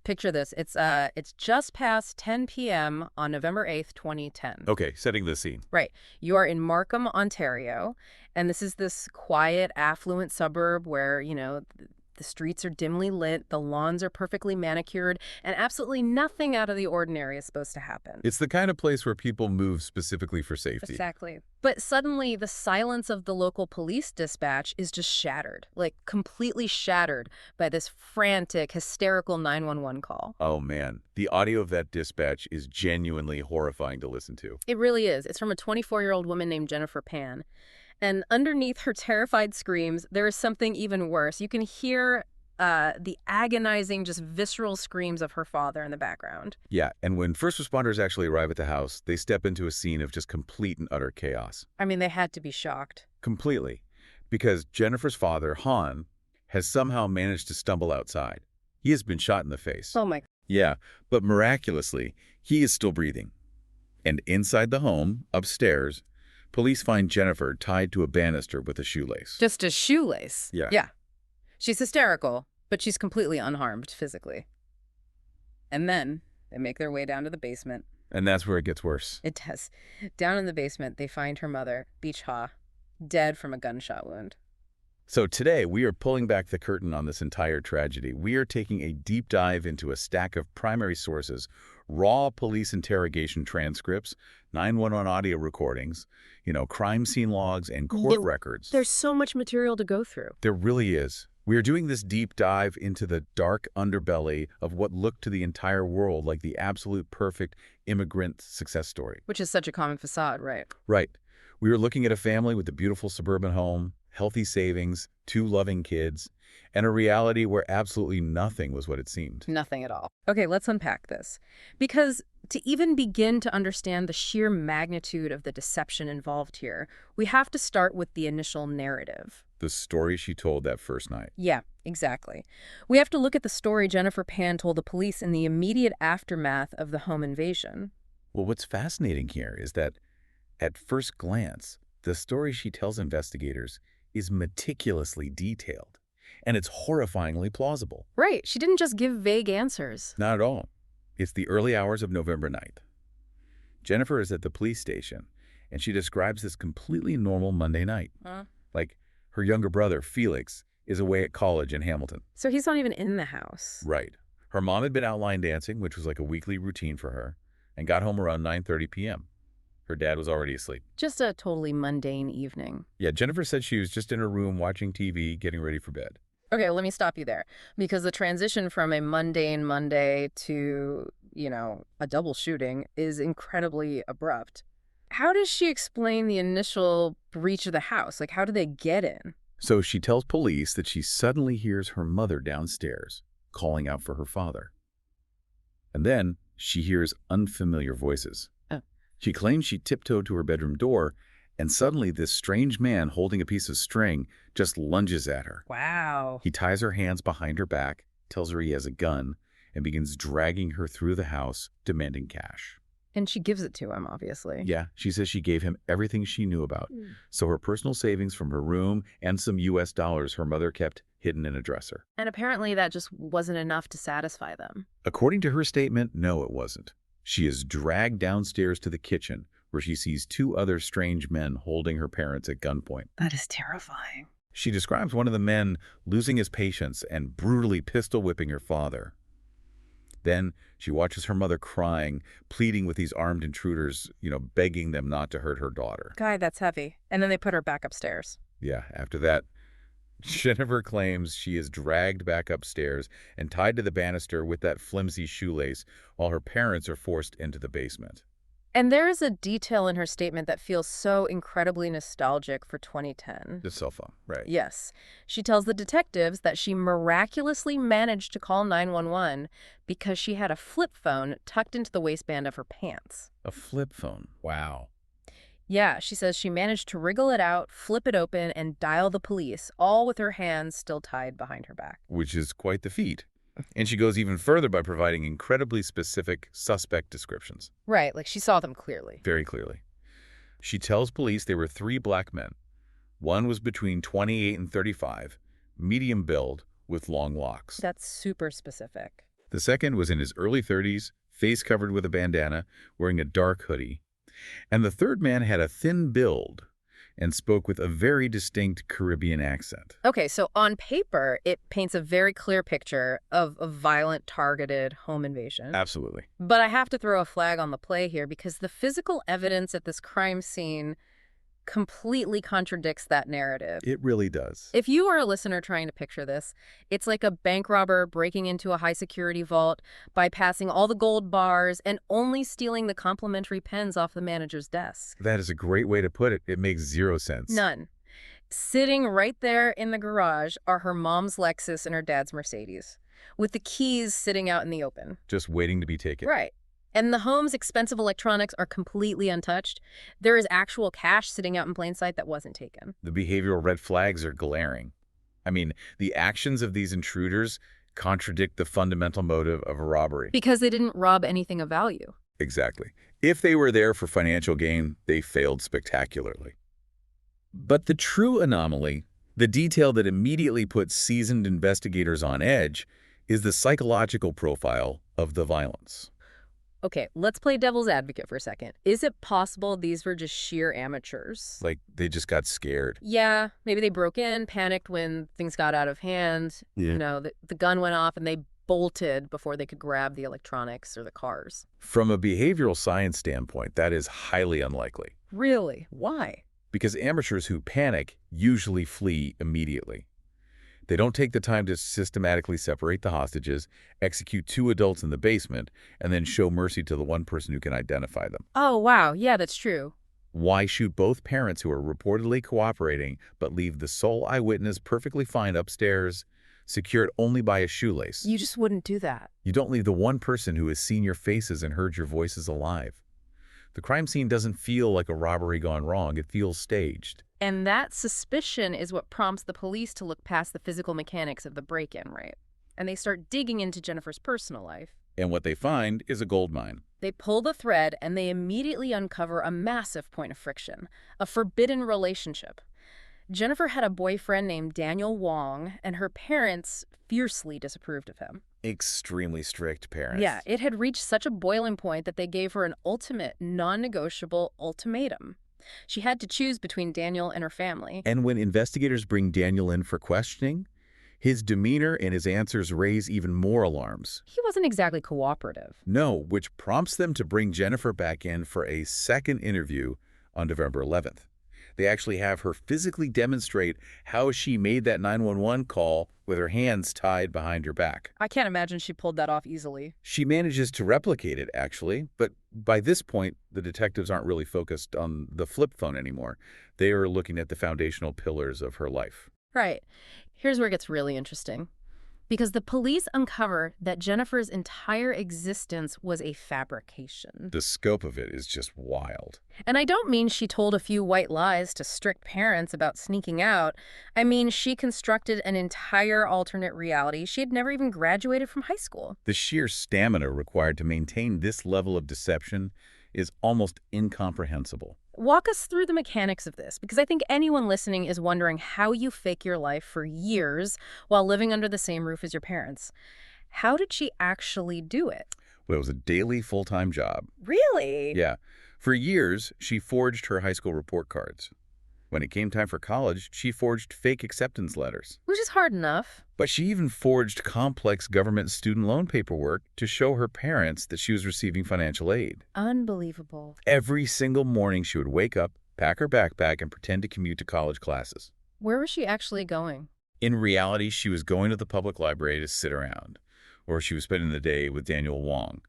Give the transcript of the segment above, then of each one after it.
Picture this. It's just past 10 p.m. on November 8th, 2010. Okay, setting the scene. Right. You are in Markham, Ontario, and this is this quiet, affluent suburb where, the streets are dimly lit, the lawns are perfectly manicured, and absolutely nothing out of the ordinary is supposed to happen. It's the kind of place where people move specifically for safety. Exactly. But suddenly, the silence of the local police dispatch is just shattered, like completely shattered by this frantic, hysterical 911 call. Oh, man. The audio of that dispatch is genuinely horrifying to listen to. It really is. It's from a 24-year-old woman named Jennifer Pan. And underneath her terrified screams, there is something even worse. You can hear the agonizing, just visceral screams of her father in the background. Yeah, and when first responders actually arrive at the house, they step into a scene of just complete and utter chaos. I mean, they had to be shocked. Completely. Because Jennifer's father, Han, has somehow managed to stumble outside. He has been shot in the face. Oh, my. Yeah, but miraculously, he is still breathing. And inside the home, upstairs, police find Jennifer tied to a banister with a shoelace. Just a shoelace? Yeah. Yeah. She's hysterical, but she's completely unharmed physically. And then they make their way down to the basement. And that's where it gets worse. It does. Down in the basement, they find her mother, Beach Ha, dead from a gunshot wound. So today, we are pulling back the curtain on this entire tragedy. We are taking a deep dive into a stack of primary sources, raw police interrogation transcripts, 911 audio recordings, crime scene logs, and court records. There's so much material to go through. There really is. We are doing this deep dive into the dark underbelly of what looked to the entire world like the absolute perfect immigrant success story. Which is such a common facade, right? Right. We were looking at a family with a beautiful suburban home, healthy savings, 2 loving kids, and a reality where absolutely nothing was what it seemed. Nothing at all. Okay, let's unpack this. Because to even begin to understand the sheer magnitude of the deception involved here, we have to start with the initial narrative. The story she told that first night. Yeah, exactly. We have to look at the story Jennifer Pan told the police in the immediate aftermath of the home invasion. Well, what's fascinating here is that, at first glance, the story she tells investigators is meticulously detailed, and it's horrifyingly plausible. Right. She didn't just give vague answers. Not at all. It's the early hours of November 9th. Jennifer is at the police station, and she describes this completely normal Monday night. Like, her younger brother, Felix, is away at college in Hamilton. So he's not even in the house. Right. Her mom had been out line dancing, which was like a weekly routine for her, and got home around 9:30 p.m. Her dad was already asleep. Just a totally mundane evening. Yeah, Jennifer said she was just in her room watching TV, getting ready for bed. Okay, let me stop you there. Because the transition from a mundane Monday to, a double shooting is incredibly abrupt. How does she explain the initial breach of the house? Like, how do they get in? So she tells police that she suddenly hears her mother downstairs, calling out for her father. And then she hears unfamiliar voices. She claims she tiptoed to her bedroom door, and suddenly this strange man holding a piece of string just lunges at her. Wow. He ties her hands behind her back, tells her he has a gun, and begins dragging her through the house, demanding cash. And she gives it to him, obviously. Yeah, she says she gave him everything she knew about. So her personal savings from her room and some U.S. dollars her mother kept hidden in a dresser. And apparently that just wasn't enough to satisfy them. According to her statement, no, it wasn't. She is dragged downstairs to the kitchen, where she sees 2 other strange men holding her parents at gunpoint. That is terrifying. She describes one of the men losing his patience and brutally pistol whipping her father. Then she watches her mother crying, pleading with these armed intruders, begging them not to hurt her daughter. Guy, that's heavy. And then they put her back upstairs. Yeah, after that, Jennifer claims she is dragged back upstairs and tied to the banister with that flimsy shoelace while her parents are forced into the basement. And there is a detail in her statement that feels so incredibly nostalgic for 2010. The cell phone, right. Yes. She tells the detectives that she miraculously managed to call 911 because she had a flip phone tucked into the waistband of her pants. A flip phone. Wow. Yeah, she says she managed to wriggle it out, flip it open, and dial the police, all with her hands still tied behind her back. Which is quite the feat. And she goes even further by providing incredibly specific suspect descriptions. Right, like she saw them clearly. Very clearly. She tells police they were 3 black men. One was between 28 and 35, medium build, with long locks. That's super specific. The second was in his early 30s, face covered with a bandana, wearing a dark hoodie. And the third man had a thin build and spoke with a very distinct Caribbean accent. Okay, so on paper, it paints a very clear picture of a violent, targeted home invasion. Absolutely. But I have to throw a flag on the play here because the physical evidence at this crime scene completely contradicts that narrative. It really does. If you are a listener trying to picture this, it's like a bank robber breaking into a high-security vault, bypassing all the gold bars, and only stealing the complimentary pens off the manager's desk. That is a great way to put it. It makes zero sense. None. Sitting right there in the garage are her mom's Lexus and her dad's Mercedes, with the keys sitting out in the open. Just waiting to be taken. Right. And the home's expensive electronics are completely untouched. There is actual cash sitting out in plain sight that wasn't taken. The behavioral red flags are glaring. I mean, the actions of these intruders contradict the fundamental motive of a robbery. Because they didn't rob anything of value. Exactly. If they were there for financial gain, they failed spectacularly. But the true anomaly, the detail that immediately puts seasoned investigators on edge, is the psychological profile of the violence. Okay, let's play devil's advocate for a second. Is it possible these were just sheer amateurs? Like, they just got scared. Yeah, maybe they broke in, panicked when things got out of hand. Yeah. You know, the gun went off and they bolted before they could grab the electronics or the cars. From a behavioral science standpoint, that is highly unlikely. Really? Why? Because amateurs who panic usually flee immediately. They don't take the time to systematically separate the hostages, execute 2 adults in the basement, and then show mercy to the one person who can identify them. Oh, wow. Yeah, that's true. Why shoot both parents who are reportedly cooperating but leave the sole eyewitness perfectly fine upstairs, secured only by a shoelace? You just wouldn't do that. You don't leave the one person who has seen your faces and heard your voices alive. The crime scene doesn't feel like a robbery gone wrong. It feels staged. And that suspicion is what prompts the police to look past the physical mechanics of the break-in, right? And they start digging into Jennifer's personal life. And what they find is a goldmine. They pull the thread and they immediately uncover a massive point of friction, a forbidden relationship. Jennifer had a boyfriend named Daniel Wong, and her parents fiercely disapproved of him. Extremely strict parents. Yeah, it had reached such a boiling point that they gave her an ultimate, non-negotiable ultimatum. She had to choose between Daniel and her family. And when investigators bring Daniel in for questioning, his demeanor and his answers raise even more alarms. He wasn't exactly cooperative. No, which prompts them to bring Jennifer back in for a second interview on November 11th. They actually have her physically demonstrate how she made that 911 call with her hands tied behind her back. I can't imagine she pulled that off easily. She manages to replicate it, actually, but by this point, the detectives aren't really focused on the flip phone anymore. They are looking at the foundational pillars of her life. Right. Here's where it gets really interesting. Because the police uncover that Jennifer's entire existence was a fabrication. The scope of it is just wild. And I don't mean she told a few white lies to strict parents about sneaking out. I mean, she constructed an entire alternate reality. She had never even graduated from high school. The sheer stamina required to maintain this level of deception is almost incomprehensible. Walk us through the mechanics of this, because I think anyone listening is wondering how you fake your life for years while living under the same roof as your parents. How did she actually do it? Well, it was a daily full-time job. Really? Yeah. For years, she forged her high school report cards. When it came time for college, she forged fake acceptance letters. Which is hard enough. But she even forged complex government student loan paperwork to show her parents that she was receiving financial aid. Unbelievable. Every single morning, she would wake up, pack her backpack, and pretend to commute to college classes. Where was she actually going? In reality, she was going to the public library to sit around, or she was spending the day with Daniel Wong.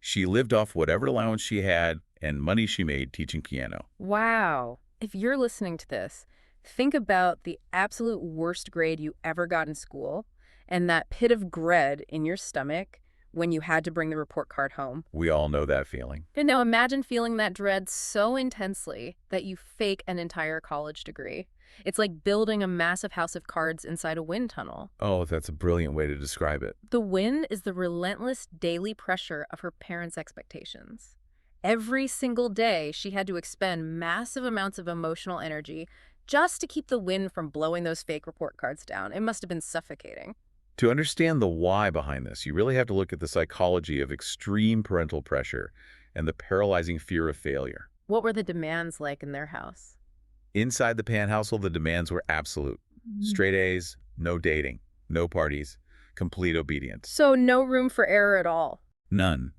She lived off whatever allowance she had and money she made teaching piano. Wow. If you're listening to this, think about the absolute worst grade you ever got in school and that pit of dread in your stomach when you had to bring the report card home. We all know that feeling. And now imagine feeling that dread so intensely that you fake an entire college degree. It's like building a massive house of cards inside a wind tunnel. Oh, that's a brilliant way to describe it. The wind is the relentless daily pressure of her parents' expectations. Every single day, she had to expend massive amounts of emotional energy just to keep the wind from blowing those fake report cards down. It must have been suffocating. To understand the why behind this, you really have to look at the psychology of extreme parental pressure and the paralyzing fear of failure. What were the demands like in their house? Inside the Pan household, the demands were absolute. Straight A's, no dating, no parties, complete obedience. So no room for error at all. None.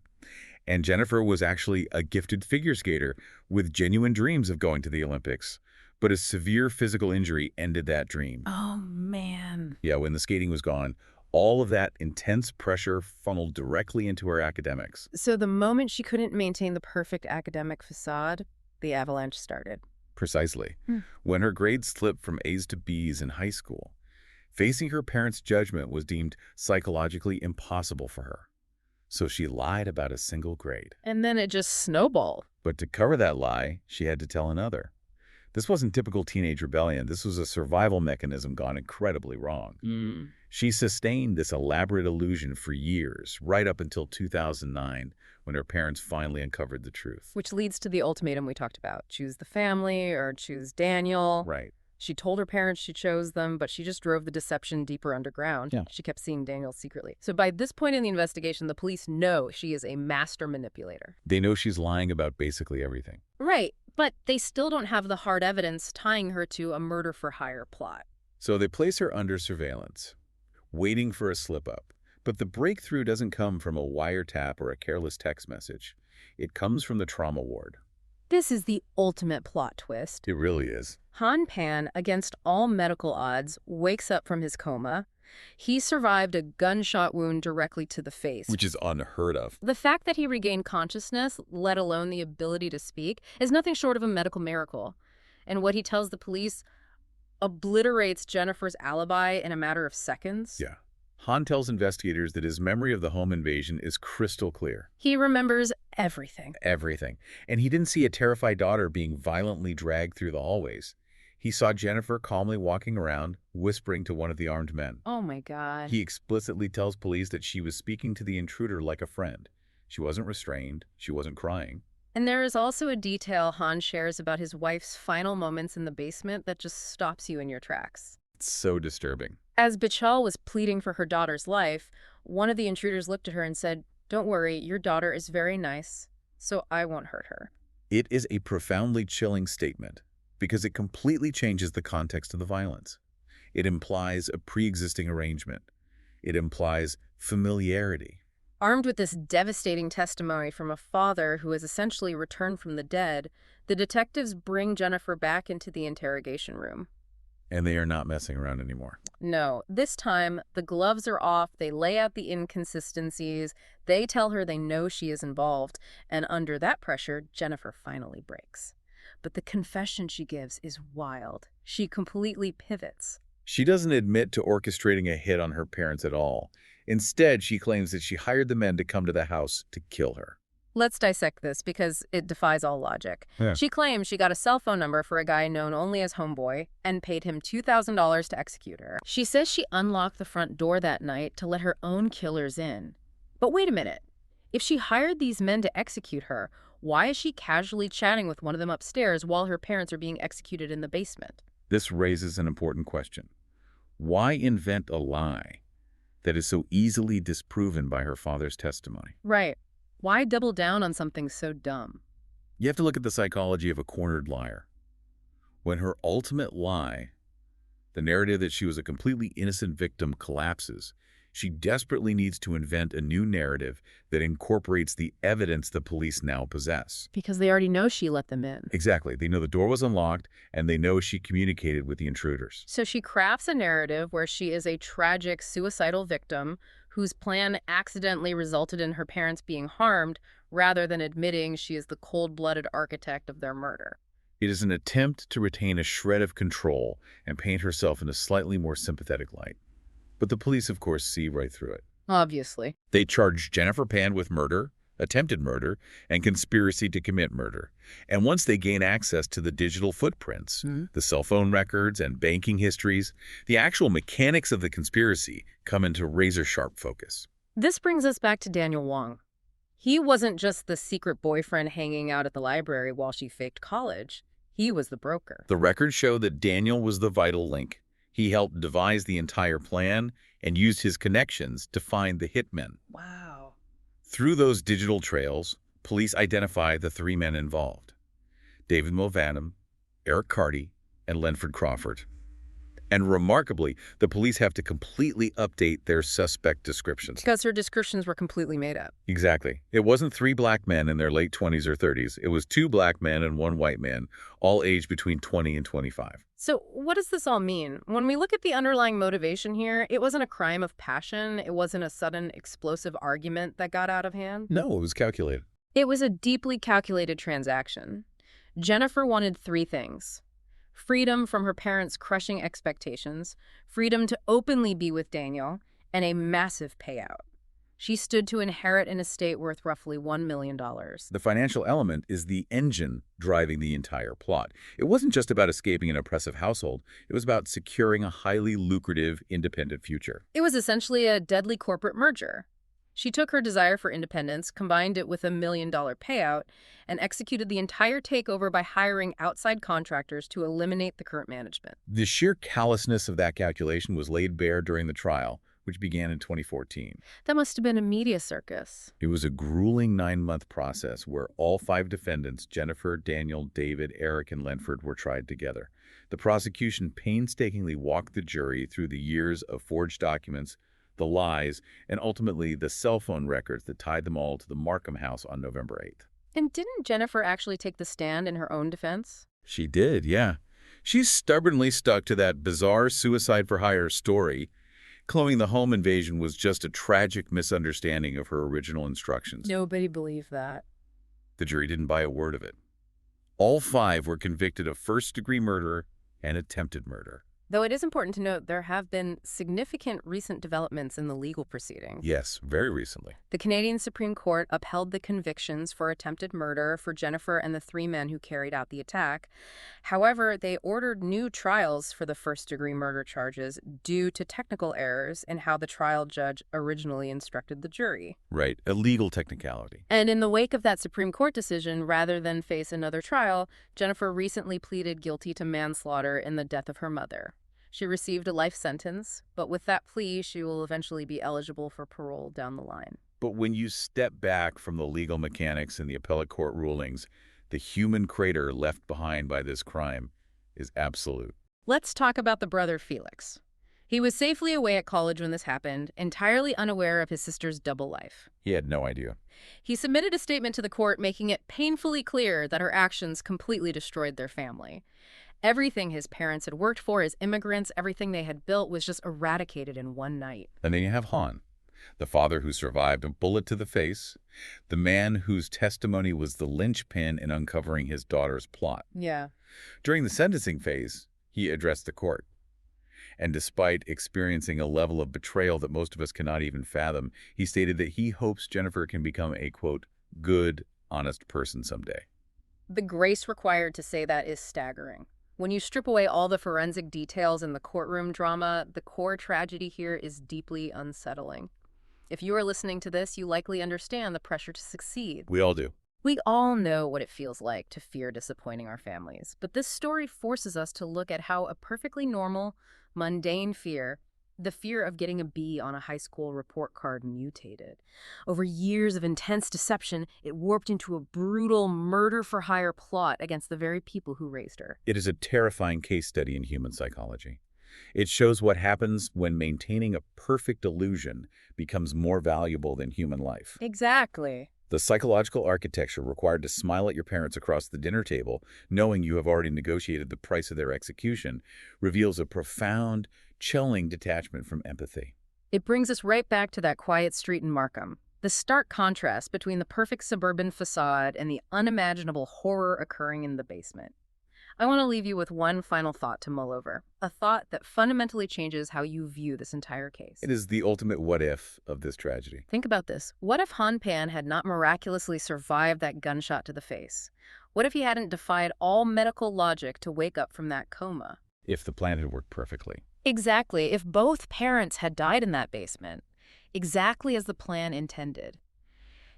And Jennifer was actually a gifted figure skater with genuine dreams of going to the Olympics. But a severe physical injury ended that dream. Oh, man. Yeah, when the skating was gone, all of that intense pressure funneled directly into her academics. So the moment she couldn't maintain the perfect academic facade, the avalanche started. Precisely. When her grades slipped from A's to B's in high school, facing her parents' judgment was deemed psychologically impossible for her. So she lied about a single grade. And then it just snowballed. But to cover that lie, she had to tell another. This wasn't typical teenage rebellion. This was a survival mechanism gone incredibly wrong. She sustained this elaborate illusion for years, right up until 2009, when her parents finally uncovered the truth. Which leads to the ultimatum we talked about. Choose the family or choose Daniel. Right. She told her parents she chose them, but she just drove the deception deeper underground. Yeah. She kept seeing Daniel secretly. So by this point in the investigation, the police know she is a master manipulator. They know she's lying about basically everything. Right, but they still don't have the hard evidence tying her to a murder-for-hire plot. So they place her under surveillance, waiting for a slip-up. But the breakthrough doesn't come from a wiretap or a careless text message. It comes from the trauma ward. This is the ultimate plot twist. It really is. Han Pan, against all medical odds, wakes up from his coma. He survived a gunshot wound directly to the face. Which is unheard of. The fact that he regained consciousness, let alone the ability to speak, is nothing short of a medical miracle. And what he tells the police obliterates Jennifer's alibi in a matter of seconds. Yeah. Han tells investigators that his memory of the home invasion is crystal clear. He remembers everything. Everything. And he didn't see a terrified daughter being violently dragged through the hallways. He saw Jennifer calmly walking around, whispering to one of the armed men. Oh my God. He explicitly tells police that she was speaking to the intruder like a friend. She wasn't restrained. She wasn't crying. And there is also a detail Han shares about his wife's final moments in the basement that just stops you in your tracks. It's so disturbing. As Bichal was pleading for her daughter's life, one of the intruders looked at her and said, "Don't worry, your daughter is very nice, so I won't hurt her." It is a profoundly chilling statement because it completely changes the context of the violence. It implies a pre-existing arrangement. It implies familiarity. Armed with this devastating testimony from a father who has essentially returned from the dead, the detectives bring Jennifer back into the interrogation room. And they are not messing around anymore. No, this time the gloves are off, they lay out the inconsistencies, they tell her they know she is involved, and under that pressure, Jennifer finally breaks. But the confession she gives is wild. She completely pivots. She doesn't admit to orchestrating a hit on her parents at all. Instead, she claims that she hired the men to come to the house to kill her. Let's dissect this because it defies all logic. Yeah. She claims she got a cell phone number for a guy known only as Homeboy and paid him $2,000 to execute her. She says she unlocked the front door that night to let her own killers in. But wait a minute. If she hired these men to execute her, why is she casually chatting with one of them upstairs while her parents are being executed in the basement? This raises an important question. Why invent a lie that is so easily disproven by her father's testimony? Right. Why double down on something so dumb? You have to look at the psychology of a cornered liar. When her ultimate lie, the narrative that she was a completely innocent victim, collapses, she desperately needs to invent a new narrative that incorporates the evidence the police now possess. Because they already know she let them in. Exactly. They know the door was unlocked, and they know she communicated with the intruders. So she crafts a narrative where she is a tragic suicidal victim whose plan accidentally resulted in her parents being harmed, rather than admitting she is the cold-blooded architect of their murder. It is an attempt to retain a shred of control and paint herself in a slightly more sympathetic light. But the police, of course, see right through it. Obviously. They charge Jennifer Pan with murder, attempted murder, and conspiracy to commit murder. And once they gain access to the digital footprints, the cell phone records and banking histories, the actual mechanics of the conspiracy come into razor-sharp focus. This brings us back to Daniel Wong. He wasn't just the secret boyfriend hanging out at the library while she faked college. He was the broker. The records show that Daniel was the vital link. He helped devise the entire plan and used his connections to find the hitmen. Wow. Through those digital trails, police identify the three men involved: David Mulvaney, Eric Carty, and Lenford Crawford. And remarkably, the police have to completely update their suspect descriptions. Because her descriptions were completely made up. Exactly. It wasn't three black men in their late 20s or 30s. It was two black men and one white man, all aged between 20 and 25. So what does this all mean? When we look at the underlying motivation here, it wasn't a crime of passion. It wasn't a sudden explosive argument that got out of hand. No, it was calculated. It was a deeply calculated transaction. Jennifer wanted three things: freedom from her parents' crushing expectations, freedom to openly be with Daniel, and a massive payout. She stood to inherit an estate worth roughly $1 million. The financial element is the engine driving the entire plot. It wasn't just about escaping an oppressive household. It was about securing a highly lucrative, independent future. It was essentially a deadly corporate merger. She took her desire for independence, combined it with $1 million payout, and executed the entire takeover by hiring outside contractors to eliminate the current management. The sheer callousness of that calculation was laid bare during the trial, which began in 2014. That must have been a media circus. It was a grueling 9-month process where all 5 defendants, Jennifer, Daniel, David, Eric, and Lenford, were tried together. The prosecution painstakingly walked the jury through the years of forged documents, the lies, and ultimately the cell phone records that tied them all to the Markham house on November 8th. And didn't Jennifer actually take the stand in her own defense? She did, yeah. She stubbornly stuck to that bizarre suicide-for-hire story, claiming the home invasion was just a tragic misunderstanding of her original instructions. Nobody believed that. The jury didn't buy a word of it. All 5 were convicted of first-degree murder and attempted murder. Though it is important to note there have been significant recent developments in the legal proceedings. Yes, very recently. The Canadian Supreme Court upheld the convictions for attempted murder for Jennifer and the 3 men who carried out the attack. However, they ordered new trials for the first-degree murder charges due to technical errors in how the trial judge originally instructed the jury. Right, a legal technicality. And in the wake of that Supreme Court decision, rather than face another trial, Jennifer recently pleaded guilty to manslaughter in the death of her mother. She received a life sentence, but with that plea, she will eventually be eligible for parole down the line. But when you step back from the legal mechanics and the appellate court rulings, the human crater left behind by this crime is absolute. Let's talk about the brother Felix. He was safely away at college when this happened, entirely unaware of his sister's double life. He had no idea. He submitted a statement to the court making it painfully clear that her actions completely destroyed their family. Everything his parents had worked for as immigrants, everything they had built, was just eradicated in one night. And then you have Han, the father who survived a bullet to the face, the man whose testimony was the linchpin in uncovering his daughter's plot. Yeah. During the sentencing phase, he addressed the court. And despite experiencing a level of betrayal that most of us cannot even fathom, he stated that he hopes Jennifer can become a, quote, good, honest person someday. The grace required to say that is staggering. When you strip away all the forensic details and the courtroom drama, the core tragedy here is deeply unsettling. If you are listening to this, you likely understand the pressure to succeed. We all do. We all know what it feels like to fear disappointing our families, but this story forces us to look at how a perfectly normal, mundane fear, the fear of getting a B on a high school report card, mutated. Over years of intense deception, it warped into a brutal murder-for-hire plot against the very people who raised her. It is a terrifying case study in human psychology. It shows what happens when maintaining a perfect illusion becomes more valuable than human life. Exactly. The psychological architecture required to smile at your parents across the dinner table, knowing you have already negotiated the price of their execution, reveals a profound, chilling detachment from empathy. It brings us right back to that quiet street in Markham. The stark contrast between the perfect suburban facade and the unimaginable horror occurring in the basement. I want to leave you with one final thought to mull over, a thought that fundamentally changes how you view this entire case. It is the ultimate what-if of this tragedy. Think about this. What if Han Pan had not miraculously survived that gunshot to the face? What if he hadn't defied all medical logic to wake up from that coma? If the plan had worked perfectly. Exactly. If both parents had died in that basement, exactly as the plan intended.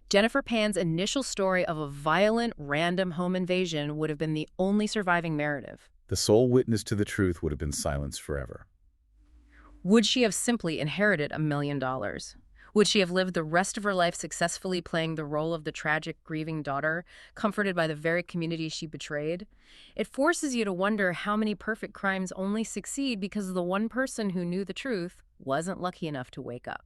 Jennifer Pan's initial story of a violent, random home invasion would have been the only surviving narrative. The sole witness to the truth would have been silenced forever. Would she have simply inherited $1 million? Would she have lived the rest of her life successfully playing the role of the tragic, grieving daughter, comforted by the very community she betrayed? It forces you to wonder how many perfect crimes only succeed because the one person who knew the truth wasn't lucky enough to wake up.